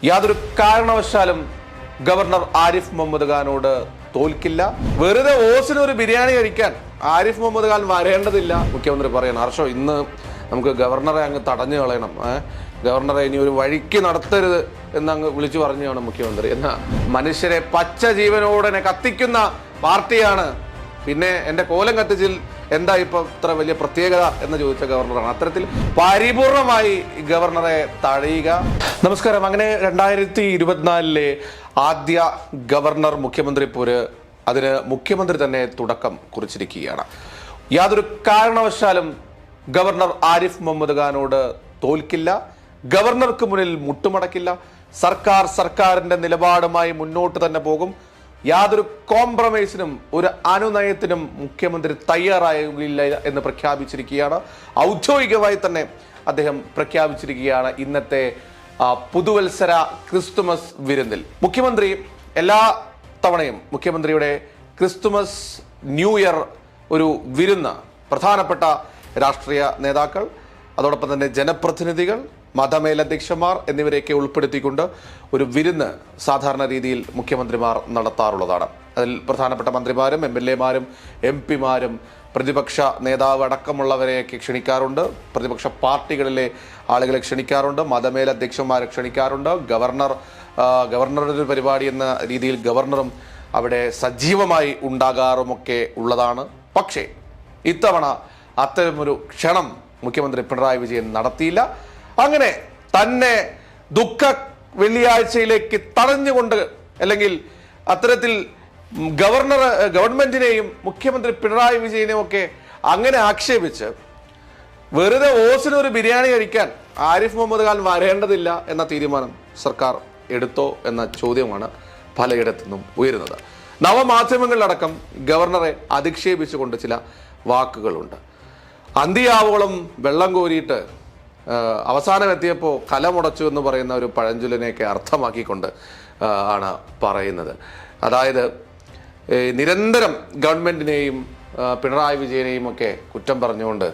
യാതൊരു കാരണവശാലും ഗവർണർ ആരിഫ് മുഹമ്മദ് ഖാനോട് തോൽക്കില്ല. വെറുതെ ഓസിന് ഒരു ബിരിയാണി കഴിക്കാൻ ആരിഫ് മുഹമ്മദ് ഖാൻ വരേണ്ടതില്ല. മുഖ്യമന്ത്രി പറയണം, ഹർഷോ ഇന്ന് നമുക്ക് ഗവർണറെ അങ്ങ് തടഞ്ഞു കളയണം, ഗവർണറെ ഇനി ഒരു വഴിക്ക് നടത്തരുത് എന്നങ്ങ് വിളിച്ചു പറഞ്ഞാണ് മുഖ്യമന്ത്രി. എന്നാ മനുഷ്യരെ പച്ച ജീവനോടെ കത്തിക്കുന്ന പാർട്ടിയാണ്, പിന്നെ എൻ്റെ കോലം കത്തിച്ചിൽ എന്താ ഇപ്പൊ ഇത്ര വലിയ പ്രത്യേകത എന്ന് ചോദിച്ച ഗവർണറാണ്. അത്തരത്തിൽ പരിപൂർണമായി ഗവർണറെ തഴയുക. നമസ്കാരം. അങ്ങനെ 2024 ആദ്യ ഗവർണർ മുഖ്യമന്ത്രി പോര് അതിന് മുഖ്യമന്ത്രി തന്നെ തുടക്കം കുറിച്ചിരിക്കുകയാണ്. യാതൊരു കാരണവശാലും ഗവർണർ ആരിഫ് മുഹമ്മദ് ഖാനോട് തോൽക്കില്ല, ഗവർണർക്ക് മുന്നിൽ മുട്ടുമടക്കില്ല, സർക്കാരിന്റെ നിലപാടുമായി മുന്നോട്ട് തന്നെ പോകും, യാതൊരു കോംപ്രമൈസിനും ഒരു അനുനയത്തിനും മുഖ്യമന്ത്രി തയ്യാറാകില്ല എന്ന് പ്രഖ്യാപിച്ചിരിക്കുകയാണ്. ഔദ്യോഗികമായി തന്നെ അദ്ദേഹം പ്രഖ്യാപിച്ചിരിക്കുകയാണ്. ഇന്നത്തെ പുതുവത്സര ക്രിസ്തുമസ് വിരുന്നിൽ മുഖ്യമന്ത്രി എല്ലാ തവണയും മുഖ്യമന്ത്രിയുടെ ക്രിസ്തുമസ് ന്യൂ ഇയർ ഒരു വിരുന്ന് പ്രധാനപ്പെട്ട രാഷ്ട്രീയ നേതാക്കൾ, അതോടൊപ്പം തന്നെ ജനപ്രതിനിധികൾ, മതമേലധ്യക്ഷന്മാർ എന്നിവരെയൊക്കെ ഉൾപ്പെടുത്തിക്കൊണ്ട് ഒരു വിരുന്ന് സാധാരണ രീതിയിൽ മുഖ്യമന്ത്രിമാർ നടത്താറുള്ളതാണ്. അതിൽ പ്രധാനപ്പെട്ട മന്ത്രിമാരും MLA-മാരും MP-മാരും പ്രതിപക്ഷ നേതാവ് അടക്കമുള്ളവരെയൊക്കെ ക്ഷണിക്കാറുണ്ട്, പ്രതിപക്ഷ പാർട്ടികളിലെ ആളുകളെ ക്ഷണിക്കാറുണ്ട്, മതമേലധ്യക്ഷന്മാരെ ക്ഷണിക്കാറുണ്ട്. ഗവർണറുടെ ഒരു പരിപാടി എന്ന രീതിയിൽ ഗവർണറും അവിടെ സജീവമായി ഉണ്ടാകാറുമൊക്കെ ഉള്ളതാണ്. പക്ഷേ ഇത്തവണ അത്തരമൊരു ക്ഷണം മുഖ്യമന്ത്രി പിണറായി വിജയൻ നടത്തിയില്ല. അങ്ങനെ തന്നെ ദുഃഖ വെള്ളിയാഴ്ചയിലേക്ക് തടഞ്ഞുകൊണ്ട്, അല്ലെങ്കിൽ അത്തരത്തിൽ ഗവൺമെന്റിനെയും മുഖ്യമന്ത്രി പിണറായി വിജയനെയും ഒക്കെ അങ്ങനെ ആക്ഷേപിച്ച് വെറുതെ ഓസിന് ഒരു ബിരിയാണി കഴിക്കാൻ ആരിഫ് മുഹമ്മദ് ഖാൻ വരേണ്ടതില്ല എന്ന തീരുമാനം സർക്കാർ എടുത്തോ എന്ന ചോദ്യമാണ് പലയിടത്തു നിന്നും ഉയരുന്നത്. നവമാധ്യമങ്ങളിലടക്കം ഗവർണറെ അധിക്ഷേപിച്ചുകൊണ്ട് ചില വാക്കുകളുണ്ട്. അന്തിയാവോളം വെള്ളം കോരിയിട്ട് അവസാനം എത്തിയപ്പോൾ കലമുടച്ചു എന്ന് പറയുന്ന ഒരു പഴഞ്ചൊല്ലിനെയൊക്കെ അർത്ഥമാക്കിക്കൊണ്ട് ആണ് പറയുന്നത്. അതായത് നിരന്തരം ഗവൺമെന്റിനെയും പിണറായി വിജയനെയും ഒക്കെ കുറ്റം പറഞ്ഞുകൊണ്ട്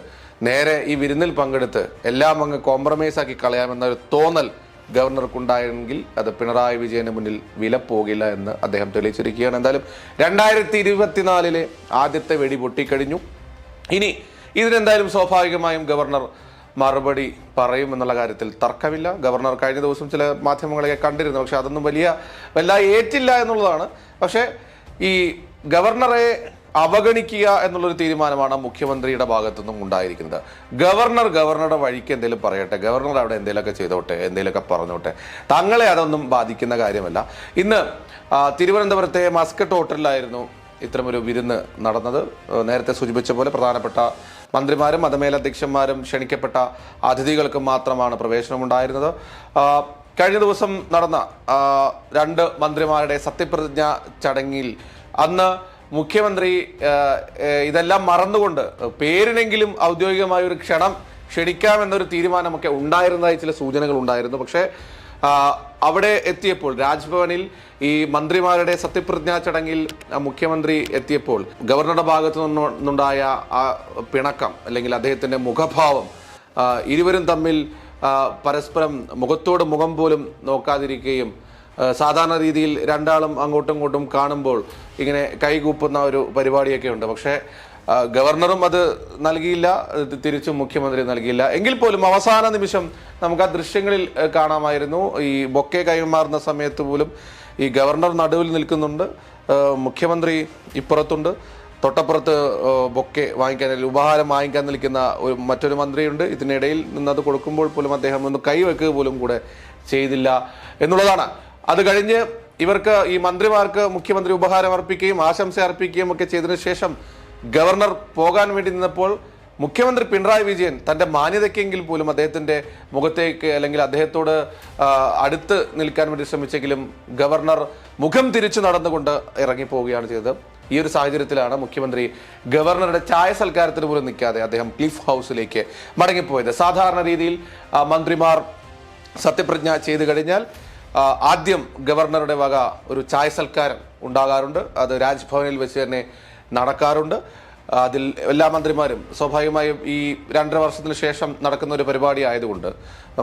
നേരെ ഈ വിരുന്നിൽ പങ്കെടുത്ത് എല്ലാം അങ്ങ് കോംപ്രമൈസ് ആക്കി കളയാമെന്നൊരു തോന്നൽ ഗവർണർക്കുണ്ടായെങ്കിൽ അത് പിണറായി വിജയന് മുന്നിൽ വില പോകില്ല എന്ന് അദ്ദേഹം തെളിയിച്ചിരിക്കുകയാണ്. എന്തായാലും 2024 ആദ്യത്തെ വെടി പൊട്ടിക്കഴിഞ്ഞു. ഇനി ഇതിനെന്തായാലും സ്വാഭാവികമായും ഗവർണർ മറുപടി പറയും എന്നുള്ള കാര്യത്തിൽ തർക്കമില്ല. ഗവർണർ കഴിഞ്ഞ ദിവസം ചില മാധ്യമങ്ങളെയൊക്കെ കണ്ടിരുന്നു, പക്ഷെ അതൊന്നും വല്ല ഏറ്റില്ല എന്നുള്ളതാണ്. പക്ഷേ ഈ ഗവർണറെ അവഗണിക്കുക എന്നുള്ളൊരു തീരുമാനമാണ് മുഖ്യമന്ത്രിയുടെ ഭാഗത്തുനിന്നും ഉണ്ടായിരിക്കുന്നത്. ഗവർണറുടെ വഴിക്ക് എന്തെങ്കിലും പറയട്ടെ, ഗവർണർ അവിടെ എന്തെങ്കിലുമൊക്കെ ചെയ്തോട്ടെ, എന്തെങ്കിലുമൊക്കെ പറഞ്ഞോട്ടെ, തങ്ങളെ അതൊന്നും ബാധിക്കുന്ന കാര്യമല്ല. ഇന്ന് തിരുവനന്തപുരത്തെ മസ്കറ്റ് ഹോട്ടലിലായിരുന്നു ഇത്തരമൊരു വിരുന്ന് നടന്നത്. നേരത്തെ സൂചിപ്പിച്ച പോലെ പ്രധാനപ്പെട്ട മന്ത്രിമാരും മതമേലധ്യക്ഷന്മാരും ക്ഷണിക്കപ്പെട്ട അതിഥികൾക്കും മാത്രമാണ് പ്രവേശനമുണ്ടായിരുന്നത്. കഴിഞ്ഞ ദിവസം നടന്ന 2 മന്ത്രിമാരുടെ സത്യപ്രതിജ്ഞ ചടങ്ങിൽ അന്ന് മുഖ്യമന്ത്രി ഇതെല്ലാം മറന്നുകൊണ്ട് പേരിനെങ്കിലും ഔദ്യോഗികമായ ഒരു ക്ഷണിക്കാമെന്നൊരു തീരുമാനമൊക്കെ ഉണ്ടായിരുന്നതായി ചില സൂചനകൾ ഉണ്ടായിരുന്നു. പക്ഷേ അവിടെ എത്തിയപ്പോൾ രാജ്ഭവനിൽ ഈ മന്ത്രിമാരുടെ സത്യപ്രതിജ്ഞാ ചടങ്ങിൽ മുഖ്യമന്ത്രി എത്തിയപ്പോൾ ഗവർണറുടെ ഭാഗത്തു നിന്നുണ്ടായ ആ പിണക്കം, അല്ലെങ്കിൽ അദ്ദേഹത്തിന്റെ മുഖഭാവം, ഇരുവരും തമ്മിൽ പരസ്പരം മുഖത്തോട് മുഖം പോലും നോക്കാതിരിക്കുകയും സാധാരണ രീതിയിൽ രണ്ടാളും അങ്ങോട്ടും ഇങ്ങോട്ടും കാണുമ്പോൾ ഇങ്ങനെ കൈകൂപ്പുന്ന ഒരു പരിപാടിയൊക്കെ ഉണ്ട്. പക്ഷേ ഗവർണറും അത് നൽകിയില്ല, തിരിച്ചും മുഖ്യമന്ത്രി നൽകിയില്ല. എങ്കിൽ പോലും അവസാന നിമിഷം നമുക്ക് ആ ദൃശ്യങ്ങളിൽ കാണാമായിരുന്നു. ഈ ബൊക്കെ കൈമാറുന്ന സമയത്ത് പോലും ഈ ഗവർണർ നടുവിൽ നിൽക്കുന്നുണ്ട്, മുഖ്യമന്ത്രി ഇപ്പുറത്തുണ്ട്, തൊട്ടപ്പുറത്ത് ബൊക്കെ വാങ്ങിക്കാൻ, ഉപഹാരം വാങ്ങിക്കാൻ നിൽക്കുന്ന മറ്റൊരു മന്ത്രിയുണ്ട്. ഇതിനിടയിൽ നിന്നത് കൊടുക്കുമ്പോൾ പോലും അദ്ദേഹം ഒന്ന് കൈവെക്കുക പോലും കൂടെ ചെയ്തില്ല എന്നുള്ളതാണ്. അത് കഴിഞ്ഞ് ഈ മന്ത്രിമാർക്ക് മുഖ്യമന്ത്രി ഉപഹാരം അർപ്പിക്കുകയും ആശംസ അർപ്പിക്കുകയും ഒക്കെ ചെയ്തതിനു ശേഷം ഗവർണർ പോകാൻ വേണ്ടി നിന്നപ്പോൾ മുഖ്യമന്ത്രി പിണറായി വിജയൻ തന്റെ മാന്യതയ്ക്കെങ്കിൽ പോലും അദ്ദേഹത്തിന്റെ മുഖത്തേക്ക്, അല്ലെങ്കിൽ അദ്ദേഹത്തോട് അടുത്ത് നിൽക്കാൻ വേണ്ടി ശ്രമിച്ചെങ്കിലും ഗവർണർ മുഖം തിരിച്ചു നടന്നുകൊണ്ട് ഇറങ്ങിപ്പോവുകയാണ് ചെയ്തത്. ഈ ഒരു സാഹചര്യത്തിലാണ് മുഖ്യമന്ത്രി ഗവർണറുടെ ചായ സൽക്കാരത്തിന് പോലും നിൽക്കാതെ അദ്ദേഹം ക്ലിഫ് ഹൗസിലേക്ക് മടങ്ങിപ്പോയത്. സാധാരണ രീതിയിൽ മന്ത്രിമാർ സത്യപ്രതിജ്ഞ ചെയ്തു കഴിഞ്ഞാൽ ആദ്യം ഗവർണറുടെ വക ഒരു ചായ സൽക്കാരം ഉണ്ടാകാറുണ്ട്. അത് രാജ്ഭവനിൽ വെച്ച് തന്നെ നടക്കാറുണ്ട്. അതിൽ എല്ലാ മന്ത്രിമാരും സ്വാഭാവികമായും ഈ 2.5 വർഷത്തിന് ശേഷം നടക്കുന്ന ഒരു പരിപാടി ആയതുകൊണ്ട്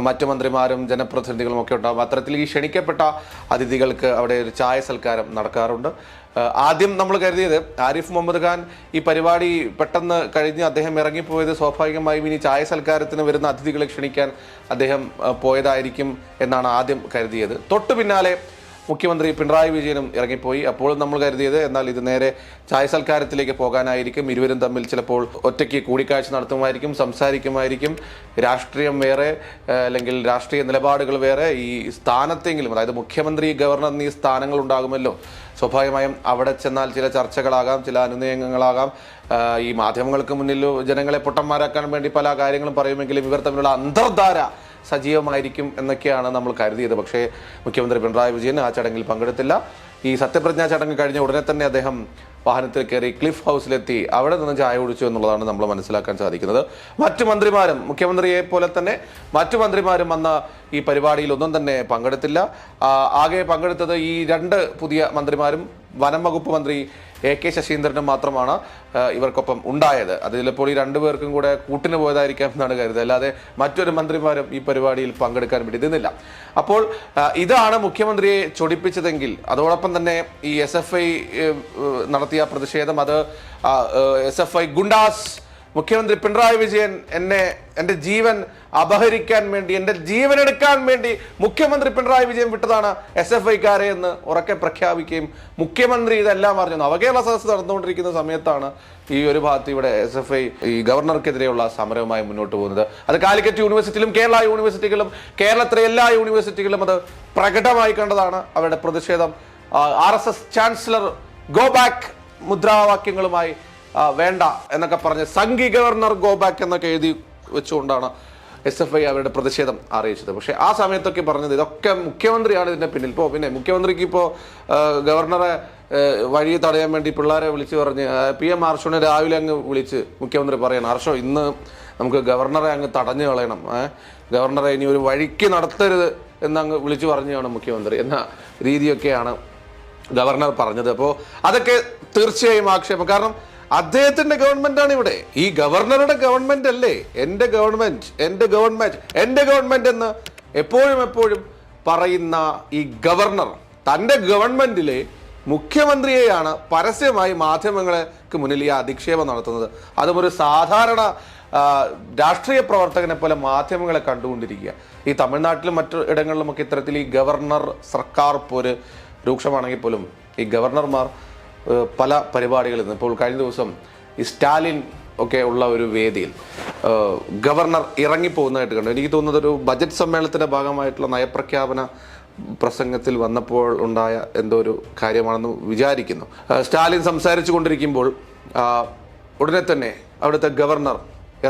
മറ്റു മന്ത്രിമാരും ജനപ്രതിനിധികളും ഒക്കെ ഉണ്ടാകും. അത്തരത്തിൽ ഈ ക്ഷണിക്കപ്പെട്ട അതിഥികൾക്ക് അവിടെ ഒരു ചായ സൽക്കാരം നടക്കാറുണ്ട്. ആദ്യം നമ്മൾ കരുതിയത് ആരിഫ് മുഹമ്മദ് ഖാൻ ഈ പരിപാടി പെട്ടെന്ന് കഴിഞ്ഞ് അദ്ദേഹം ഇറങ്ങിപ്പോയത് സ്വാഭാവികമായും ഇനി ചായ സൽക്കാരത്തിന് വരുന്ന അതിഥികളെ ക്ഷണിക്കാൻ അദ്ദേഹം പോയതായിരിക്കും എന്നാണ് ആദ്യം കരുതിയത്. തൊട്ടു പിന്നാലെ മുഖ്യമന്ത്രി പിണറായി വിജയനും ഇറങ്ങിപ്പോയി. അപ്പോൾ നമ്മൾ കരുതിയത് എന്നാൽ ഇത് നേരെ ചായ സൽക്കാരത്തിലേക്ക് പോകാനായിരിക്കും. ഇരുവരും തമ്മിൽ ചിലപ്പോൾ ഒറ്റയ്ക്ക് കൂടിക്കാഴ്ച നടത്തുമായിരിക്കും, സംസാരിക്കുമായിരിക്കും. രാഷ്ട്രീയം വേറെ, അല്ലെങ്കിൽ രാഷ്ട്രീയ നിലപാടുകൾ വേറെ. ഈ സ്ഥാനത്തെങ്കിലും, അതായത് മുഖ്യമന്ത്രി, ഗവർണർ എന്നീ സ്ഥാനങ്ങൾ ഉണ്ടാകുമല്ലോ. സ്വാഭാവികമായും അവിടെ ചെന്നാൽ ചില ചർച്ചകളാകാം, ചില അനുനയങ്ങളാകാം. ഈ മാധ്യമങ്ങൾക്ക് മുന്നിൽ ജനങ്ങളെ പൊട്ടന്മാരാക്കാൻ വേണ്ടി പല കാര്യങ്ങളും പറയുമെങ്കിലും ഇവർ തമ്മിലുള്ള അന്തർധാര സജീവമായിരിക്കും എന്നൊക്കെയാണ് നമ്മൾ കരുതിയത്. പക്ഷേ മുഖ്യമന്ത്രി പിണറായി വിജയൻ ആ ചടങ്ങിൽ പങ്കെടുത്തില്ല. ഈ സത്യപ്രതിജ്ഞാ ചടങ്ങ് കഴിഞ്ഞ ഉടനെ തന്നെ അദ്ദേഹം വാഹനത്തിൽ കയറി ക്ലിഫ് ഹൗസിലെത്തി അവിടെ നിന്ന് ചായ കുടിച്ചു എന്നുള്ളതാണ് നമ്മൾ മനസ്സിലാക്കാൻ സാധിക്കുന്നത്. മറ്റു മന്ത്രിമാരും മുഖ്യമന്ത്രിയെ പോലെ തന്നെ മറ്റു മന്ത്രിമാരും അന്ന് ഈ പരിപാടിയിൽ ഒന്നും തന്നെ പങ്കെടുത്തില്ല. ആകെ പങ്കെടുത്തത് ഈ 2 പുതിയ മന്ത്രിമാരും വനം വകുപ്പ് മന്ത്രി AK ശശീന്ദ്രനും മാത്രമാണ് ഇവർക്കൊപ്പം ഉണ്ടായത്. അത് ചിലപ്പോൾ ഈ 2 പേർക്കും കൂടെ കൂട്ടിന് പോയതായിരിക്കാം എന്നാണ് കരുതുന്നത്. അല്ലാതെ മറ്റൊരു മന്ത്രിമാരും ഈ പരിപാടിയിൽ പങ്കെടുക്കാൻ വിടുന്നില്ല. അപ്പോൾ ഇതാണ് മുഖ്യമന്ത്രിയെ ചൊടിപ്പിച്ചതെങ്കിൽ അതോടൊപ്പം തന്നെ ഈ SFI നടത്തിയ പ്രതിഷേധം, അത് SFI ഗുണ്ടാസ് മുഖ്യമന്ത്രി പിണറായി വിജയൻ എൻ്റെ ജീവൻ അപഹരിക്കാൻ വേണ്ടി, എൻ്റെ ജീവൻ എടുക്കാൻ വേണ്ടി മുഖ്യമന്ത്രി പിണറായി വിജയൻ വിട്ടതാണ് SFIക്കാരെ എന്ന് ഉറക്കെ പ്രഖ്യാപിക്കുകയും മുഖ്യമന്ത്രി ഇതെല്ലാം അറിഞ്ഞു. അവകേരള സദസ്സ് നടന്നുകൊണ്ടിരിക്കുന്ന സമയത്താണ് ഈ ഒരു ഭാഗത്ത് ഇവിടെ SFI ഈ ഗവർണർക്കെതിരെയുള്ള സമരവുമായി മുന്നോട്ട് പോകുന്നത്. അത് കാലിക്കറ്റ് യൂണിവേഴ്സിറ്റിയിലും കേരള യൂണിവേഴ്സിറ്റികളും കേരളത്തിലെ എല്ലാ യൂണിവേഴ്സിറ്റികളും അത് പ്രകടമായി കണ്ടതാണ്. അവരുടെ പ്രതിഷേധം RSS ചാൻസലർ ഗോ ബാക്ക് മുദ്രാവാക്യങ്ങളുമായി വേണ്ട എന്നൊക്കെ പറഞ്ഞ് സംഘി ഗവർണർ ഗോ ബാക്ക് എന്നൊക്കെ എഴുതി വെച്ചുകൊണ്ടാണ് SFI അവരുടെ പ്രതിഷേധം അറിയിച്ചത്. പക്ഷേ ആ സമയത്തൊക്കെ പറഞ്ഞത് ഇതൊക്കെ മുഖ്യമന്ത്രിയാണ് ഇതിന്റെ പിന്നിൽ. പിന്നെ മുഖ്യമന്ത്രിക്ക് ഇപ്പോൾ ഗവർണറെ വഴി തടയാൻ വേണ്ടി പിള്ളേരെ വിളിച്ച് പറഞ്ഞ് PM ഹർഷോനെ രാവിലെ അങ്ങ് വിളിച്ച് മുഖ്യമന്ത്രി പറയണം, ഹർഷോ ഇന്ന് നമുക്ക് ഗവർണറെ അങ്ങ് തടഞ്ഞു കളയണം, ഗവർണറെ ഇനി ഒരു വഴിക്ക് നടത്തരുത് എന്നങ്ങ് വിളിച്ചു പറഞ്ഞാണ് മുഖ്യമന്ത്രി എന്ന രീതിയൊക്കെയാണ് ഗവർണർ പറഞ്ഞത്. അപ്പോൾ അതൊക്കെ തീർച്ചയായും ആക്ഷേപം. കാരണം അദ്ദേഹത്തിന്റെ ഗവൺമെന്റാണ് ഇവിടെ. ഈ ഗവർണറുടെ ഗവൺമെന്റ് അല്ലേ എൻ്റെ ഗവൺമെന്റ് എന്ന് എപ്പോഴും പറയുന്ന ഈ ഗവർണർ തൻ്റെ ഗവൺമെന്റിലെ മുഖ്യമന്ത്രിയെയാണ് പരസ്യമായി മാധ്യമങ്ങൾക്ക് മുന്നിൽ ഈ അധിക്ഷേപം നടത്തുന്നത്. അതും ഒരു സാധാരണ രാഷ്ട്രീയ പ്രവർത്തകനെ പോലെ മാധ്യമങ്ങളെ കണ്ടുകൊണ്ടിരിക്കുക. ഈ തമിഴ്നാട്ടിലും മറ്റു ഇടങ്ങളിലുമൊക്കെ ഇത്തരത്തിൽ ഈ ഗവർണർ സർക്കാർ പോര് രൂക്ഷമാണെങ്കിൽ പോലും ഈ ഗവർണർമാർ പല പരിപാടികളിൽ നിന്ന്, ഇപ്പോൾ കഴിഞ്ഞ ദിവസം ഈ സ്റ്റാലിൻ ഒക്കെ ഉള്ള ഒരു വേദിയിൽ ഗവർണർ ഇറങ്ങിപ്പോകുന്നതായിട്ട് കണ്ടു. എനിക്ക് തോന്നുന്നത് ഒരു ബജറ്റ് സമ്മേളനത്തിന്റെ ഭാഗമായിട്ടുള്ള നയപ്രഖ്യാപന പ്രസംഗത്തിൽ വന്നപ്പോൾ ഉണ്ടായ എന്തോ ഒരു കാര്യമാണെന്ന് വിചാരിക്കുന്നു. സ്റ്റാലിൻ സംസാരിച്ചു കൊണ്ടിരിക്കുമ്പോൾ ഉടനെ തന്നെ അവിടുത്തെ ഗവർണർ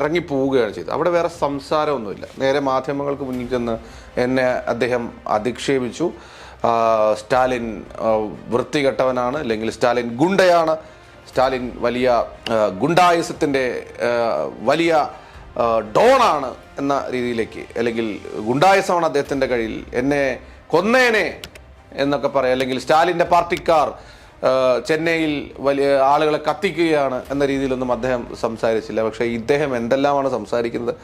ഇറങ്ങിപ്പോവുകയാണ് ചെയ്തത്. അവിടെ വേറെ സംസാരമൊന്നുമില്ല. നേരെ മാധ്യമങ്ങൾക്ക് മുന്നിൽ ചെന്ന് എന്നെ അദ്ദേഹം അധിക്ഷേപിച്ചു. സ്റ്റാലിൻ വൃത്തികെട്ടവനാണ്, അല്ലെങ്കിൽ സ്റ്റാലിൻ ഗുണ്ടയാണ്, സ്റ്റാലിൻ വലിയ ഗുണ്ടായുസത്തിൻ്റെ വലിയ ഡോണാണ് എന്ന രീതിയിലേക്ക്, അല്ലെങ്കിൽ ഗുണ്ടായുസമാണ് അദ്ദേഹത്തിൻ്റെ കയ്യിൽ, എന്നെ കൊന്നേനെ എന്നൊക്കെ പറയാം. അല്ലെങ്കിൽ സ്റ്റാലിൻ്റെ പാർട്ടിക്കാർ ചെന്നൈയിൽ വലിയ ആളുകളെ കത്തിക്കുകയാണ് എന്ന രീതിയിലൊന്നും അദ്ദേഹം സംസാരിച്ചില്ല. പക്ഷേ ഇദ്ദേഹം എന്തെല്ലാമാണ് സംസാരിക്കുന്നത്.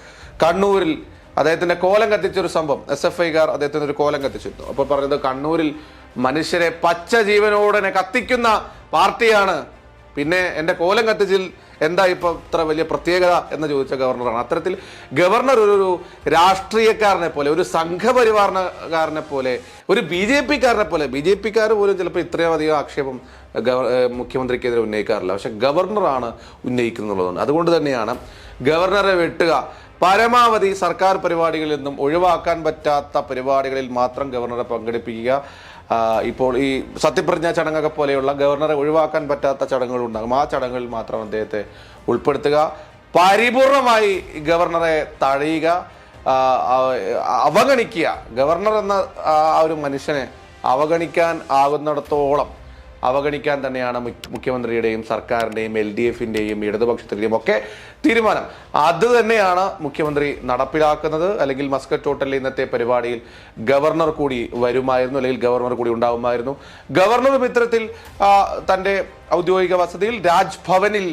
കണ്ണൂരിൽ അദ്ദേഹത്തിന്റെ കോലം കത്തിച്ചൊരു സംഭവം, SFIക്കാർ അദ്ദേഹത്തിന് ഒരു കോലം കത്തിച്ചിരുന്നു. അപ്പോൾ പറഞ്ഞത് കണ്ണൂരിൽ മനുഷ്യരെ പച്ച ജീവനോടെ കത്തിക്കുന്ന പാർട്ടിയാണ്, പിന്നെ എൻ്റെ കോലം കത്തിച്ചിൽ എന്താ ഇപ്പൊ ഇത്ര വലിയ പ്രത്യേകത എന്ന് ചോദിച്ച ഗവർണറാണ്. അത്തരത്തിൽ ഗവർണർ ഒരു രാഷ്ട്രീയക്കാരനെ പോലെ, ഒരു സംഘപരിവാരക്കാരനെ പോലെ, ഒരു BJPക്കാരനെ പോലെ, BJPക്കാർ പോലും ചിലപ്പോൾ ഇത്രയും അധികം ആക്ഷേപം മുഖ്യമന്ത്രിക്കെതിരെ ഉന്നയിക്കാറില്ല, പക്ഷെ ഗവർണറാണ് ഉന്നയിക്കുന്നുള്ളതാണ്. അതുകൊണ്ട് തന്നെയാണ് ഗവർണറെ വെട്ടുക, പരമാവധി സർക്കാർ പരിപാടികളിൽ നിന്നും ഒഴിവാക്കാൻ പറ്റാത്ത പരിപാടികളിൽ മാത്രം ഗവർണറെ പങ്കെടുപ്പിക്കുക. ഇപ്പോൾ ഈ സത്യപ്രതിജ്ഞാ ചടങ്ങൊക്കെ പോലെയുള്ള ഗവർണറെ ഒഴിവാക്കാൻ പറ്റാത്ത ചടങ്ങുകൾ ഉണ്ടാകും. ആ ചടങ്ങുകളിൽ മാത്രം അദ്ദേഹത്തെ ഉൾപ്പെടുത്തുക. പരിപൂർണമായി ഗവർണറെ തഴയുക, അവഗണിക്കുക. ഗവർണർ എന്ന ആ ഒരു മനുഷ്യനെ അവഗണിക്കാൻ ആകുന്നിടത്തോളം അവഗണിക്കാൻ തന്നെയാണ് മുഖ്യമന്ത്രിയുടെയും സർക്കാരിൻ്റെയും LDFിൻ്റെയും ഇടതുപക്ഷത്തിൻ്റെയും ഒക്കെ തീരുമാനം. അത് തന്നെയാണ് മുഖ്യമന്ത്രി നടപ്പിലാക്കുന്നത്. അല്ലെങ്കിൽ മസ്കറ്റ് ഹോട്ടലിൽ ഇന്നത്തെ പരിപാടിയിൽ ഗവർണർ കൂടി വരുമായിരുന്നു, അല്ലെങ്കിൽ ഗവർണർ കൂടി ഉണ്ടാവുമായിരുന്നു. ഗവർണറും ഇത്തരത്തിൽ തൻ്റെ ഔദ്യോഗിക വസതിയിൽ രാജ്ഭവനിൽ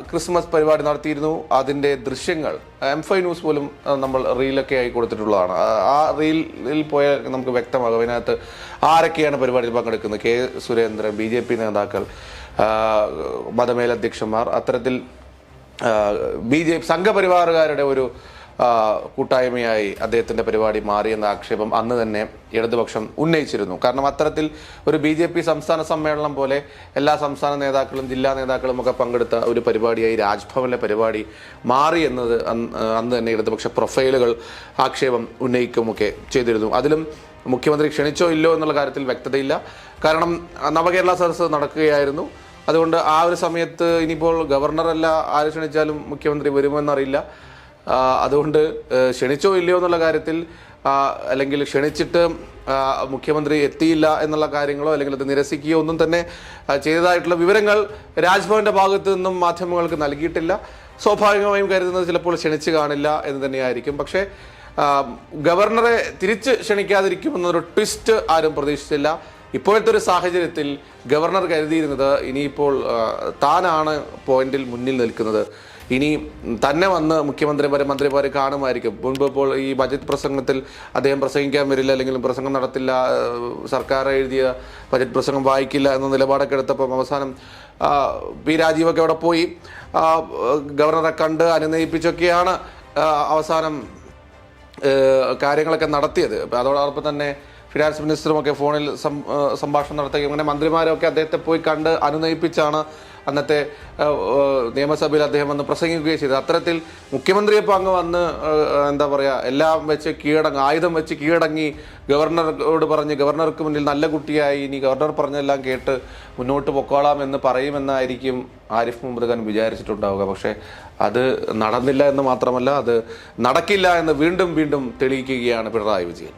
ക്രിസ്മസ് പരിപാടി നടത്തിയിരുന്നു. അതിൻ്റെ ദൃശ്യങ്ങൾ M5 ന്യൂസ് പോലും നമ്മൾ റീലൊക്കെ ആയി കൊടുത്തിട്ടുള്ളതാണ്. ആ റീലിൽ പോയാൽ നമുക്ക് വ്യക്തമാകും അതിനകത്ത് ആരൊക്കെയാണ് പരിപാടിയിൽ പങ്കെടുക്കുന്നത്. കെ സുരേന്ദ്രൻ, BJP നേതാക്കൾ, മതമേലധ്യക്ഷന്മാർ, അത്തരത്തിൽ BJP സംഘപരിവാറുകാരുടെ ഒരു കൂട്ടായ്മയായി അദ്ദേഹത്തിൻ്റെ പരിപാടി മാറിയെന്ന ആക്ഷേപം അന്ന് തന്നെ ഇടതുപക്ഷം ഉന്നയിച്ചിരുന്നു. കാരണം അത്തരത്തിൽ ഒരു BJP സംസ്ഥാന സമ്മേളനം പോലെ എല്ലാ സംസ്ഥാന നേതാക്കളും ജില്ലാ നേതാക്കളും ഒക്കെ പങ്കെടുത്ത ഒരു പരിപാടിയായി രാജ്ഭവനിലെ പരിപാടി മാറി എന്നത് അന്ന് തന്നെ ഇടതുപക്ഷ പ്രൊഫൈലുകൾ ആക്ഷേപം ഉന്നയിക്കുകയൊക്കെ ചെയ്തിരുന്നു. അതിലും മുഖ്യമന്ത്രി ക്ഷണിച്ചോ ഇല്ലോ എന്നുള്ള കാര്യത്തിൽ വ്യക്തതയില്ല. കാരണം നവകേരള സദസ്സ് നടക്കുകയായിരുന്നു. അതുകൊണ്ട് ആ ഒരു സമയത്ത് ഇനിയിപ്പോൾ ഗവർണറല്ല ആര് ക്ഷണിച്ചാലും മുഖ്യമന്ത്രി വരുമെന്നറിയില്ല. അതുകൊണ്ട് ക്ഷണിച്ചോ ഇല്ലയോ എന്നുള്ള കാര്യത്തിൽ അല്ലെങ്കിൽ ക്ഷണിച്ചിട്ട് മുഖ്യമന്ത്രി എത്തിയില്ല എന്നുള്ള കാര്യങ്ങളോ അല്ലെങ്കിൽ അത് നിരസിക്കുകയോ ഒന്നും തന്നെ ചെയ്തതായിട്ടുള്ള വിവരങ്ങൾ രാജ്ഭവന്റെ ഭാഗത്തു നിന്നും മാധ്യമങ്ങൾക്ക് നൽകിയിട്ടില്ല. സ്വാഭാവികമായും കരുതുന്നത് ചിലപ്പോൾ ക്ഷണിച്ച് കാണില്ല എന്ന് തന്നെയായിരിക്കും. പക്ഷേ ഗവർണറെ തിരിച്ച് ക്ഷണിക്കാതിരിക്കുമെന്നൊരു ട്വിസ്റ്റ് ആരും പ്രതീക്ഷിച്ചില്ല. ഇപ്പോഴത്തെ ഒരു സാഹചര്യത്തിൽ ഗവർണർ കരുതിയിരുന്നത് ഇനിയിപ്പോൾ താനാണ് പോയിന്റിൽ മുന്നിൽ നിൽക്കുന്നത്, ഇനി തന്നെ വന്ന് മുഖ്യമന്ത്രിമാരെ മന്ത്രിമാരെ കാണുമായിരിക്കും. മുൻപ് ഇപ്പോൾ ഈ ബജറ്റ് പ്രസംഗത്തിൽ അദ്ദേഹം പ്രസംഗിക്കാൻ വരില്ല, അല്ലെങ്കിൽ പ്രസംഗം നടത്തില്ല, സർക്കാർ എഴുതിയ ബജറ്റ് പ്രസംഗം വായിക്കില്ല എന്ന നിലപാടൊക്കെ എടുത്തപ്പം അവസാനം P രാജീവൊക്കെ അവിടെ പോയി ഗവർണറെ കണ്ട് അനുനയിപ്പിച്ചൊക്കെയാണ് അവസാനം കാര്യങ്ങളൊക്കെ നടത്തിയത്. അതോടൊപ്പം തന്നെ ഫിനാൻസ് മിനിസ്റ്ററുമൊക്കെ ഫോണിൽ സംഭാഷണം നടത്തുകയും അങ്ങനെ മന്ത്രിമാരൊക്കെ അദ്ദേഹത്തെ പോയി കണ്ട് അനുനയിപ്പിച്ചാണ് അന്നത്തെ നിയമസഭയിൽ അദ്ദേഹം വന്ന് പ്രസംഗിക്കുകയും ചെയ്തത്. അത്തരത്തിൽ മുഖ്യമന്ത്രിയപ്പോൾ അങ്ങ് വന്ന് എന്താ പറയുക, എല്ലാം വെച്ച് ആയുധം വെച്ച് കീഴടങ്ങി ഗവർണറോട് പറഞ്ഞ് ഗവർണർക്ക് മുന്നിൽ നല്ല കുട്ടിയായി ഇനി ഗവർണർ പറഞ്ഞെല്ലാം കേട്ട് മുന്നോട്ട് പൊക്കോളാം എന്ന് പറയുമെന്നായിരിക്കും ആരിഫ് മുഹമ്മദ് ഖാൻ വിചാരിച്ചിട്ടുണ്ടാവുക. പക്ഷേ അത് നടന്നില്ല എന്ന് മാത്രമല്ല, അത് നടക്കില്ല എന്ന് വീണ്ടും വീണ്ടും തെളിയിക്കുകയാണ് പിണറായി വിജയൻ.